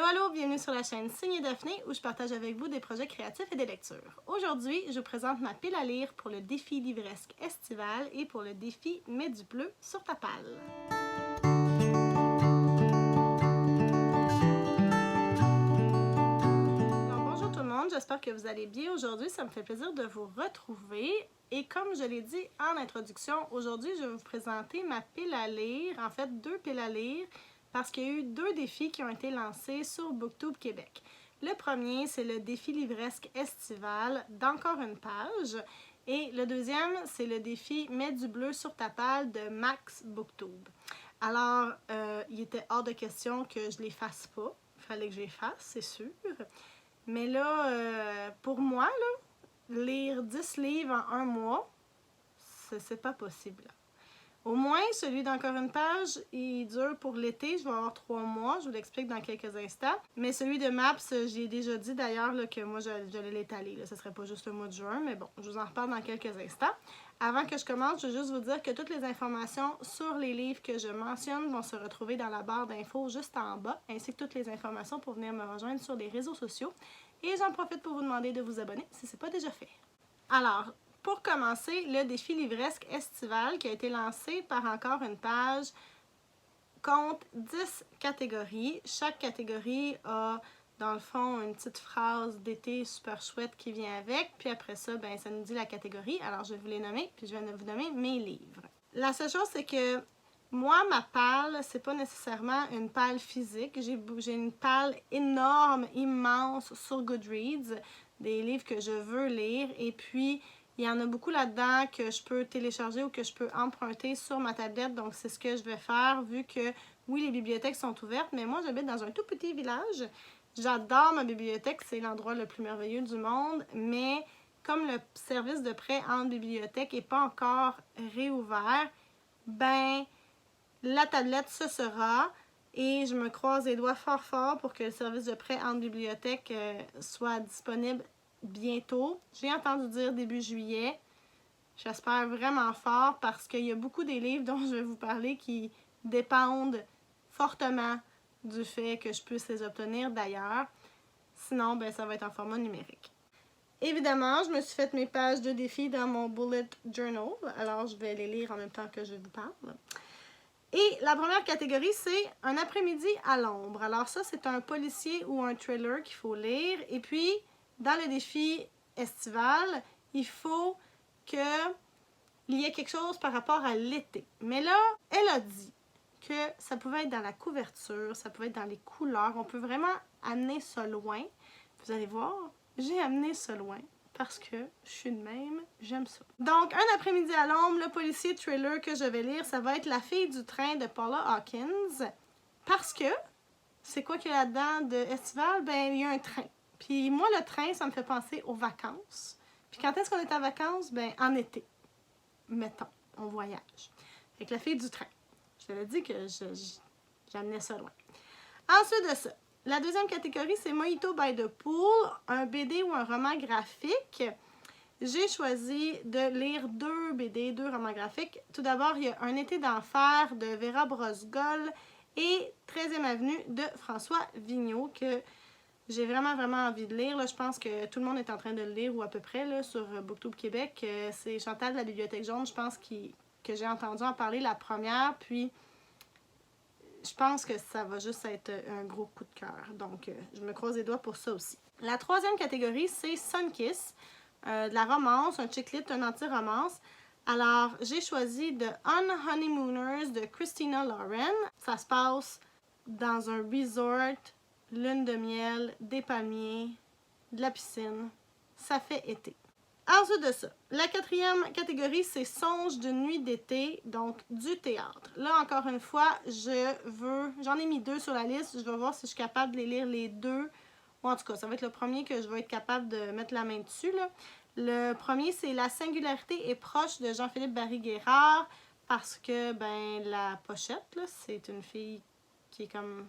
Allô, allô, bienvenue sur la chaîne Signe Daphné où je partage avec vous des projets créatifs et des lectures. Aujourd'hui, je vous présente ma pile à lire pour le défi livresque estival et pour le défi Mets du bleu sur ta palle. Alors, bonjour tout le monde, j'espère que vous allez bien aujourd'hui. Ça me fait plaisir de vous retrouver. Et comme je l'ai dit en introduction, aujourd'hui, je vais vous présenter ma pile à lire, en fait deux piles à lire, parce qu'il y a eu deux défis qui ont été lancés sur Booktube Québec. Le premier, c'est le défi livresque estival d'encore une page. Et le deuxième, c'est le défi Mets du bleu sur ta palle de Max Booktube. Alors, il était hors de question que je ne les fasse pas. Il fallait que je les fasse, c'est sûr. Mais là, pour moi, là, lire 10 livres en un mois, c'est pas possible. Au moins, celui d'encore une page, il dure pour l'été. Je vais avoir 3 mois. Je vous l'explique dans quelques instants. Mais celui de Maps, j'ai déjà dit d'ailleurs que moi, j'allais l'étaler. Ce ne serait pas juste le mois de juin, mais bon, je vous en reparle dans quelques instants. Avant que je commence, je veux juste vous dire que toutes les informations sur les livres que je mentionne vont se retrouver dans la barre d'infos juste en bas, ainsi que toutes les informations pour venir me rejoindre sur les réseaux sociaux. Et j'en profite pour vous demander de vous abonner si ce n'est pas déjà fait. Alors, pour commencer, le défi livresque estival qui a été lancé par encore une page compte 10 catégories. Chaque catégorie a, dans le fond, une petite phrase d'été super chouette qui vient avec. Puis après ça, ben, ça nous dit la catégorie. Alors, je vais vous les nommer, puis je vais vous nommer mes livres. La seule chose, c'est que moi, ma palle, c'est pas nécessairement une palle physique. J'ai une palle énorme, immense sur Goodreads, des livres que je veux lire. Et puis, il y en a beaucoup là-dedans que je peux télécharger ou que je peux emprunter sur ma tablette. Donc, c'est ce que je vais faire vu que, oui, les bibliothèques sont ouvertes, mais moi, j'habite dans un tout petit village. J'adore ma bibliothèque, c'est l'endroit le plus merveilleux du monde, mais comme le service de prêt en bibliothèque n'est pas encore réouvert, ben, la tablette, ce sera, et je me croise les doigts fort fort pour que le service de prêt en bibliothèque soit disponible bientôt. J'ai entendu dire début juillet. J'espère vraiment fort parce qu'il y a beaucoup des livres dont je vais vous parler qui dépendent fortement du fait que je puisse les obtenir d'ailleurs. Sinon, ben, ça va être en format numérique. Évidemment, je me suis fait mes pages de défi dans mon bullet journal. Alors, je vais les lire en même temps que je vous parle. Et la première catégorie, c'est un après-midi à l'ombre. Alors ça, c'est un policier ou un thriller qu'il faut lire. Et puis, dans le défi estival, il faut qu'il y ait quelque chose par rapport à l'été. Mais là, elle a dit que ça pouvait être dans la couverture, ça pouvait être dans les couleurs. On peut vraiment amener ça loin. Vous allez voir, j'ai amené ça loin parce que je suis de même, j'aime ça. Donc, un après-midi à l'ombre, le policier thriller que je vais lire, ça va être La fille du train de Paula Hawkins. Parce que, c'est quoi qu'il y a là-dedans de estival? Ben, il y a un train. Puis moi, le train, ça me fait penser aux vacances. Puis quand est-ce qu'on est en vacances? Ben, en été. Mettons, on voyage. Fait que La fille du train. Je te l'ai dit que j'amenais ça loin. Ensuite de ça, la deuxième catégorie, c'est Mojito by the Pool, un BD ou un roman graphique. J'ai choisi de lire deux BD, deux romans graphiques. Tout d'abord, il y a Un été d'enfer de Vera Brosgol et 13e avenue de François Vigneault que j'ai vraiment envie de lire. Là, je pense que tout le monde est en train de le lire ou à peu près là, sur Booktube Québec. C'est Chantal de la Bibliothèque Jaune, je pense, que j'ai entendu en parler la première. Puis, je pense que ça va juste être un gros coup de cœur. Donc, je me croise les doigts pour ça aussi. La troisième catégorie, c'est Sunkiss, de la romance, un chick lit, un anti-romance. Alors, j'ai choisi The Unhoneymooners de Christina Lauren. Ça se passe dans un resort, lune de miel, des palmiers, de la piscine. Ça fait été. Ensuite de ça, la quatrième catégorie, c'est Songes d'une nuit d'été, donc du théâtre. Là, encore une fois, j'en ai mis deux sur la liste. Je vais voir si je suis capable de les lire les deux. Ou en tout cas, ça va être le premier que je vais être capable de mettre la main dessus, là. Le premier, c'est La singularité est proche de Jean-Philippe Barry-Guerrard parce que, ben, la pochette, là, c'est une fille qui est comme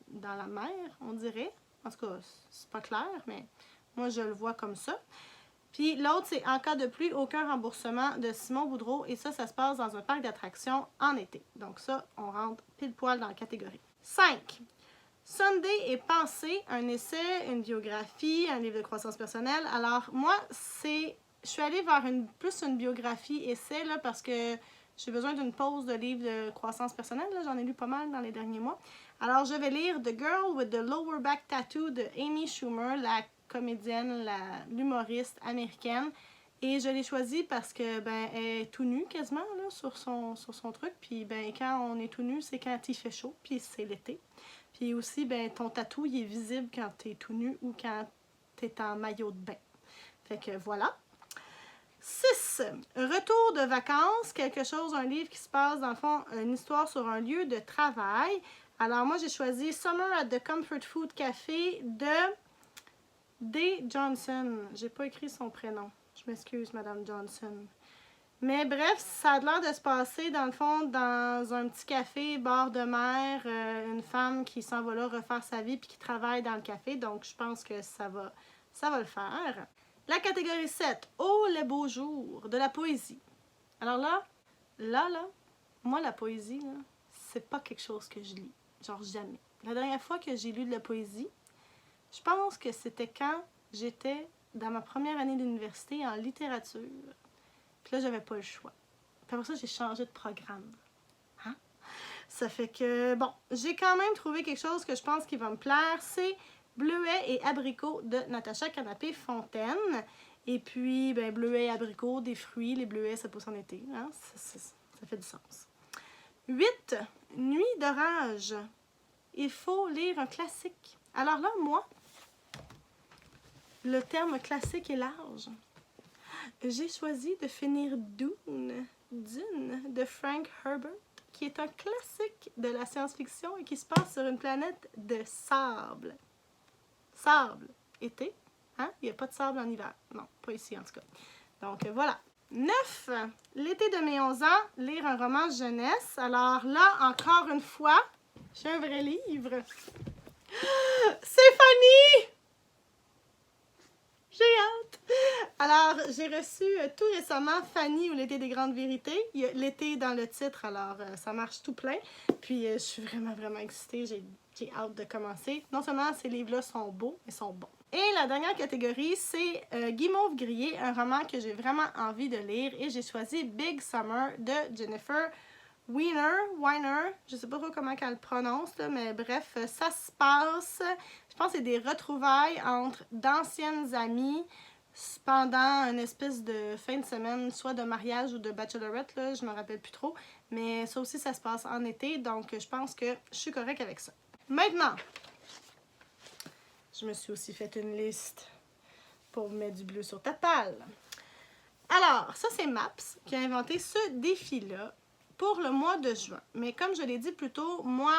dans la mer, on dirait. En tout cas, c'est pas clair, mais moi, je le vois comme ça. Puis l'autre, c'est En cas de pluie, aucun remboursement de Simon Boudreau. Et ça se passe dans un parc d'attractions en été. Donc ça, on rentre pile poil dans la catégorie. 5. Sunday est pensé un essai, une biographie, un livre de croissance personnelle. Alors, moi, je suis allée vers plus une biographie essai là, parce que j'ai besoin d'une pause de livre de croissance personnelle. J'en ai lu pas mal dans les derniers mois. Alors, je vais lire The Girl with the Lower Back Tattoo de Amy Schumer, la comédienne, l'humoriste américaine. Et je l'ai choisie parce que elle est tout nue quasiment là, sur son truc. Puis quand on est tout nu, c'est quand il fait chaud, puis c'est l'été. Puis aussi, ton tatou, il est visible quand tu es tout nu ou quand tu es en maillot de bain. Fait que voilà. 6. Retour de vacances, quelque chose, un livre qui se passe, dans le fond, une histoire sur un lieu de travail. Alors moi, j'ai choisi Summer at the Comfort Food Café de D. Johnson. J'ai pas écrit son prénom. Je m'excuse, Madame Johnson. Mais bref, ça a l'air de se passer, dans le fond, dans un petit café, bord de mer, une femme qui s'en va là refaire sa vie puis qui travaille dans le café. Donc, je pense que ça va le faire. La catégorie 7, Oh, les beaux jours, de la poésie. Alors là, moi, la poésie, c'est pas quelque chose que je lis. Genre, jamais. La dernière fois que j'ai lu de la poésie, je pense que c'était quand j'étais dans ma première année d'université en littérature. Puis là, j'avais pas le choix. Puis après ça, j'ai changé de programme. Hein? Ça fait que, bon, j'ai quand même trouvé quelque chose que je pense qui va me plaire. C'est Bleuet et abricot de Natacha Canapé-Fontaine. Et puis, bleuet et abricot, des fruits. Les bleuets, ça pousse en été. Hein? Ça fait du sens. 8. Nuit d'orage. Il faut lire un classique. Alors là, moi, le terme classique est large. J'ai choisi de finir Dune de Frank Herbert, qui est un classique de la science-fiction et qui se passe sur une planète de sable. Sable. Été. Hein? Il n'y a pas de sable en hiver. Non, pas ici en tout cas. Donc voilà. 9. L'été de mes 11 ans, lire un roman jeunesse. Alors là, encore une fois, j'ai un vrai livre. C'est Fanny! J'ai hâte! Alors, j'ai reçu tout récemment Fanny ou l'été des grandes vérités. Il y a l'été dans le titre, alors ça marche tout plein. Puis, je suis vraiment, vraiment excitée. J'ai hâte de commencer. Non seulement ces livres-là sont beaux, mais sont bons. Et la dernière catégorie, c'est Guimauve grillé, un roman que j'ai vraiment envie de lire. Et j'ai choisi Big Summer de Jennifer Weiner, je sais pas trop comment elle le prononce, là, mais bref, ça se passe, je pense que c'est des retrouvailles entre d'anciennes amies pendant une espèce de fin de semaine, soit de mariage ou de bachelorette, là, je me rappelle plus trop, mais ça aussi, ça se passe en été, donc je pense que je suis correcte avec ça. Maintenant, je me suis aussi fait une liste pour mettre du bleu sur ta palle. Alors, ça c'est Maps qui a inventé ce défi-là pour le mois de juin. Mais comme je l'ai dit plus tôt, moi,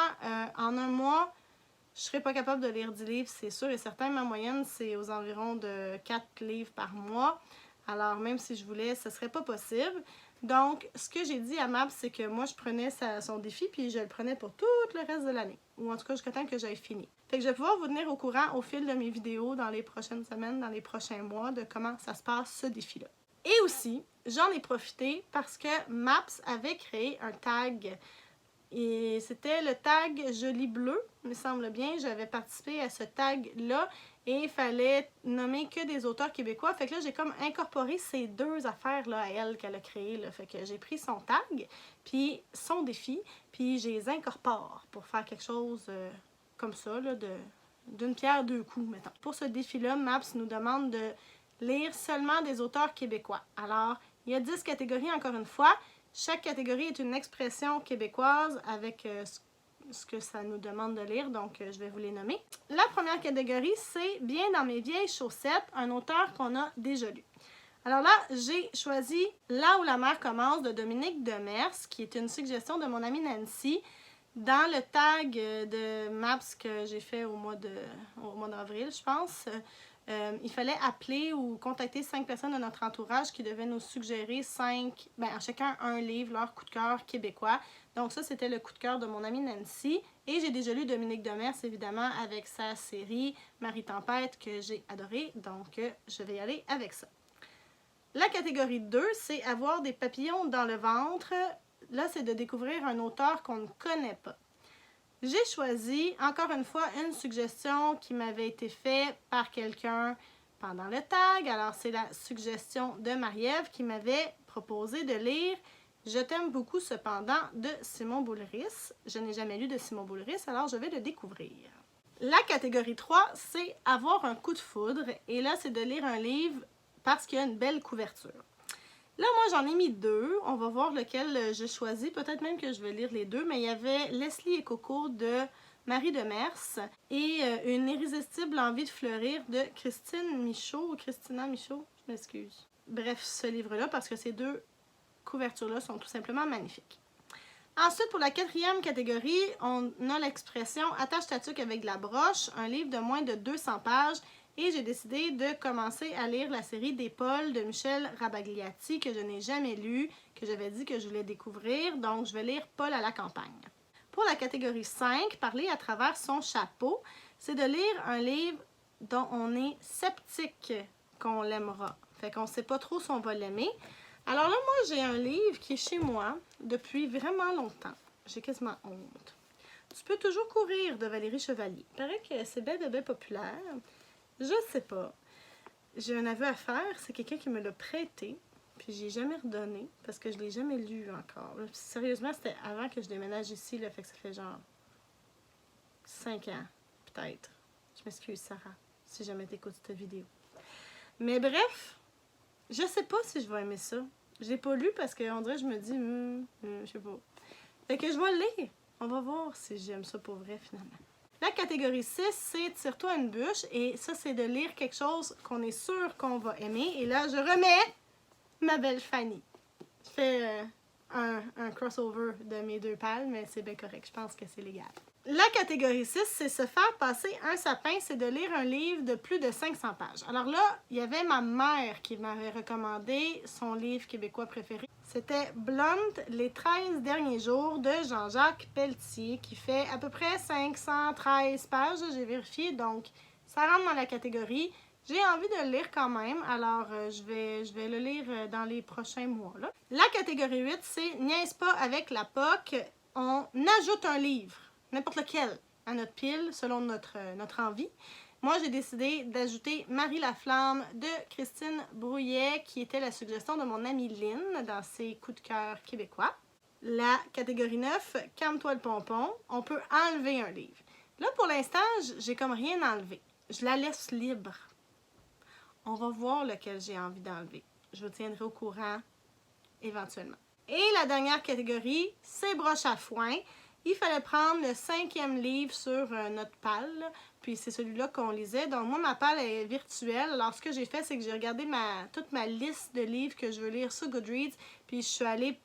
en un mois, je ne serais pas capable de lire 10 livres, c'est sûr et certain. Ma moyenne, c'est aux environs de 4 livres par mois. Alors, même si je voulais, ce ne serait pas possible. Donc, ce que j'ai dit à Maps, c'est que moi, je prenais son défi, puis je le prenais pour tout le reste de l'année. Ou en tout cas, jusqu'à temps que j'aille fini. Fait que je vais pouvoir vous tenir au courant au fil de mes vidéos dans les prochaines semaines, dans les prochains mois, de comment ça se passe, ce défi-là. Et aussi, j'en ai profité parce que Maps avait créé un tag. Et c'était le tag Joli Bleu, il me semble bien. J'avais participé à ce tag-là et il fallait nommer que des auteurs québécois. Fait que là, j'ai comme incorporé ces deux affaires-là à elle qu'elle a créées. Là. Fait que j'ai pris son tag, puis son défi, puis je les incorpore pour faire quelque chose comme ça, là, d'une pierre deux coups, mettons. Pour ce défi-là, Maps nous demande de lire seulement des auteurs québécois. Alors, il y a 10 catégories, encore une fois. Chaque catégorie est une expression québécoise avec ce que ça nous demande de lire, donc je vais vous les nommer. La première catégorie, c'est Bien dans mes vieilles chaussettes, un auteur qu'on a déjà lu. Alors là, j'ai choisi Là où la mer commence de Dominique Demers, qui est une suggestion de mon amie Nancy, dans le tag de Maps que j'ai fait au mois d'avril, je pense. Il fallait appeler ou contacter 5 personnes de notre entourage qui devaient nous suggérer chacun un livre, leur coup de cœur québécois. Donc ça, c'était le coup de cœur de mon amie Nancy. Et j'ai déjà lu Dominique Demers, évidemment, avec sa série Marie Tempête, que j'ai adorée. Donc, je vais y aller avec ça. La catégorie 2, c'est Avoir des papillons dans le ventre. Là, c'est de découvrir un auteur qu'on ne connaît pas. J'ai choisi, encore une fois, une suggestion qui m'avait été faite par quelqu'un pendant le tag. Alors, c'est la suggestion de Marie-Ève qui m'avait proposé de lire « Je t'aime beaucoup cependant » de Simon Boulris. Je n'ai jamais lu de Simon Boulris, alors je vais le découvrir. La catégorie 3, c'est « Avoir un coup de foudre » et là, c'est de lire un livre parce qu'il y a une belle couverture. Là, moi, j'en ai mis 2. On va voir lequel j'ai choisi. Peut-être même que je vais lire les 2, mais il y avait Leslie et Coco de Marie Demers et Une irrésistible envie de fleurir de Christine Michaud ou Christina Michaud, je m'excuse. Bref, ce livre-là, parce que ces 2 couvertures-là sont tout simplement magnifiques. Ensuite, pour la 4e catégorie, on a l'expression « Attache ta tuque avec de la broche », un livre de moins de 200 pages. Et j'ai décidé de commencer à lire la série des Paul de Michel Rabagliati que je n'ai jamais lu, que j'avais dit que je voulais découvrir. Donc, je vais lire Paul à la campagne. Pour la catégorie 5, Parler à travers son chapeau, c'est de lire un livre dont on est sceptique qu'on l'aimera. Fait qu'on ne sait pas trop si on va l'aimer. Alors là, moi, j'ai un livre qui est chez moi depuis vraiment longtemps. J'ai quasiment honte. Tu peux toujours courir de Valérie Chevalier. Il paraît que c'est bel populaire. Je sais pas. J'ai un aveu à faire, c'est quelqu'un qui me l'a prêté, puis j'ai jamais redonné, parce que je l'ai jamais lu encore. Sérieusement, c'était avant que je déménage ici, là, fait que ça fait genre 5 ans, peut-être. Je m'excuse, Sarah, si jamais t'écoutes cette vidéo. Mais bref, je sais pas si je vais aimer ça. Je l'ai pas lu parce qu'on dirait que je me dis, je sais pas. Fait que je vais le lire. On va voir si j'aime ça pour vrai, finalement. La catégorie 6, c'est « Tire-toi une bûche » et ça, c'est de lire quelque chose qu'on est sûr qu'on va aimer. Et là, je remets ma belle Fanny. Je fais un crossover de mes 2 pales, mais c'est bien correct. Je pense que c'est légal. La catégorie 6, c'est se faire passer un sapin, c'est de lire un livre de plus de 500 pages. Alors là, il y avait ma mère qui m'avait recommandé son livre québécois préféré. C'était Blunt, les 13 derniers jours de Jean-Jacques Pelletier, qui fait à peu près 513 pages, j'ai vérifié, donc ça rentre dans la catégorie. J'ai envie de le lire quand même, alors je vais le lire dans les prochains mois. Là. La catégorie 8, c'est « Niaise pas avec la POC ». On ajoute un livre, n'importe lequel, à notre pile, selon notre envie. Moi, j'ai décidé d'ajouter Marie la Flamme de Christine Brouillet, qui était la suggestion de mon amie Lynn dans ses coups de cœur québécois. La catégorie 9, Calme-toi le pompon, on peut enlever un livre. Là, pour l'instant, j'ai comme rien enlevé. Je la laisse libre. On va voir lequel j'ai envie d'enlever. Je vous tiendrai au courant éventuellement. Et la dernière catégorie, c'est broche à foin. Il fallait prendre le 5e livre sur notre palle, puis c'est celui-là qu'on lisait. Donc moi, ma palle est virtuelle. Alors ce que j'ai fait, c'est que j'ai regardé toute ma liste de livres que je veux lire sur Goodreads, puis je suis allée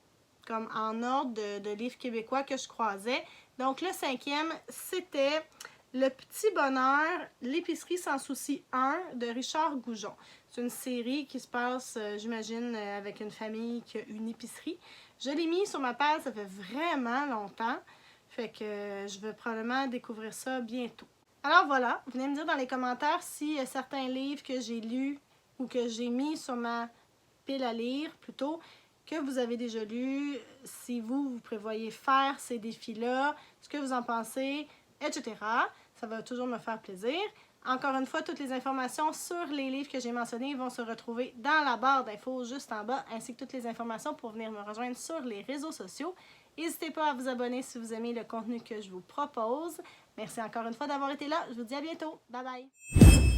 comme en ordre de livres québécois que je croisais. Donc le 5e, c'était Le Petit Bonheur, l'épicerie sans souci 1 de Richard Goujon. C'est une série qui se passe, j'imagine, avec une famille qui a une épicerie. Je l'ai mis sur ma page, ça fait vraiment longtemps. Fait que je vais probablement découvrir ça bientôt. Alors voilà, venez me dire dans les commentaires si certains livres que j'ai lus ou que j'ai mis sur ma pile à lire plutôt, que vous avez déjà lus, si vous prévoyez faire ces défis-là, ce que vous en pensez, etc. Ça va toujours me faire plaisir. Encore une fois, toutes les informations sur les livres que j'ai mentionnés vont se retrouver dans la barre d'infos juste en bas, ainsi que toutes les informations pour venir me rejoindre sur les réseaux sociaux. N'hésitez pas à vous abonner si vous aimez le contenu que je vous propose. Merci encore une fois d'avoir été là. Je vous dis à bientôt. Bye bye!